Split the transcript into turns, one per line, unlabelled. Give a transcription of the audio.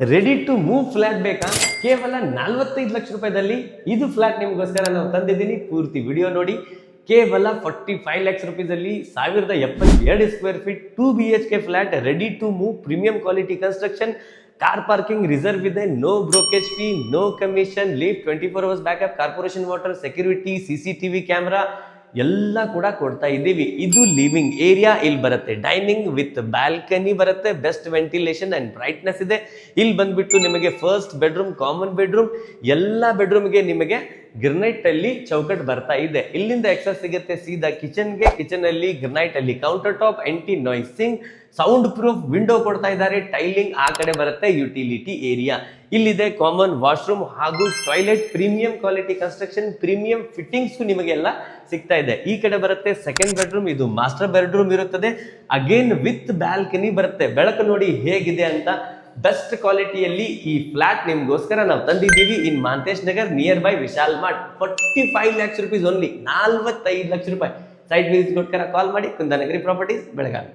Ready to move flat ಬೇಕಾ? ಕೇವಲ 45 ಲಕ್ಷ ರೂಪಾಯಿದಲ್ಲಿ ಇದು ಫ್ಲಾಟ್ ನಿಮಗೋಸ್ಕರ ನಾವು ತಂದಿದ್ದೀನಿ. ಪೂರ್ತಿ ವಿಡಿಯೋ ನೋಡಿ. ಕೇವಲ 45 ಲ್ಯಾಕ್ಸ್ ರುಪೀಸಲ್ಲಿ 1072 square feet 2 BHK flat, ready to move, premium quality construction, car parking reserve ಇದೆ, no brokerage fee, no commission, leave 24 hours backup, corporation water, security, CCTV camera ಎಲ್ಲ ಕೂಡ ಕೊಡ್ತಾ ಇದ್ದೀವಿ. ಇದು ಲಿವಿಂಗ್ ಏರಿಯಾ ಇಲ್ಲಿ ಬರುತ್ತೆ, ಡೈನಿಂಗ್ ವಿತ್ ಬ್ಯಾಲ್ಕನಿ ಬರುತ್ತೆ, best ventilation and brightness ಇದೆ. ಇಲ್ಲಿ ಬಂದ್ಬಿಟ್ಟು ನಿಮಗೆ ಫಸ್ಟ್ ಬೆಡ್ರೂಮ್, ಕಾಮನ್ ಬೆಡ್ರೂಮ್, ಎಲ್ಲ ಬೆಡ್ರೂಮ್ಗೆ ನಿಮಗೆ ಗ್ರನೈಟ್ ಅಲ್ಲಿ ಚೌಕಟ್ ಬರ್ತಾ ಇದೆ. ಇಲ್ಲಿಂದ ಎಕ್ಸಸ್ ಸಿಗುತ್ತೆ ಸೀದಾ ಕಿಚನ್ಗೆ. ಕಿಚನ್ ಅಲ್ಲಿ ಗ್ರನೈಟ್ ಅಲ್ಲಿ counter top, anti noising, sound proof window ಕೊಡ್ತಾ ಇದ್ದಾರೆ. ಟೈಲಿಂಗ್ ಆ ಕಡೆ ಬರುತ್ತೆ, ಯುಟಿಲಿಟಿ ಏರಿಯಾ ಇಲ್ಲಿದೆ, ಕಾಮನ್ ವಾಶ್ರೂಮ್ ಹಾಗೂ toilet, premium quality construction, premium fittings ನಿಮಗೆಲ್ಲ ಸಿಗ್ತಾ ಇದೆ. ಈ ಕಡೆ ಬರುತ್ತೆ ಸೆಕೆಂಡ್ ಬೆಡ್ರೂಮ್, ಇದು ಮಾಸ್ಟರ್ ಬೆಡ್ರೂಮ್ ಇರುತ್ತದೆ, ಅಗೇನ್ ವಿತ್ ಬ್ಯಾಲ್ಕನಿ ಬರುತ್ತೆ. ಬೆಳಕು ನೋಡಿ ಹೇಗಿದೆ ಅಂತ. ಬೆಸ್ಟ್ ಕ್ವಾಲಿಟಿಯಲ್ಲಿ ಈ ಫ್ಲಾಟ್ ನಿಮ್ಗೋಸ್ಕರ ನಾವು ತಂದಿದ್ದೀವಿ in Mantesh Nagar, near by Vishal mart. 45 lakhs rupees only, 45 ಲಕ್ಷ ರೂಪಾಯಿ. ಸೈಟ್ ವಿಸಿಟ್ಗೋಸ್ಕರ ಕಾಲ್ ಮಾಡಿ. ಕುಂದಾನಗರಿ ಪ್ರಾಪರ್ಟೀಸ್, ಬೆಳಗಾವಿ.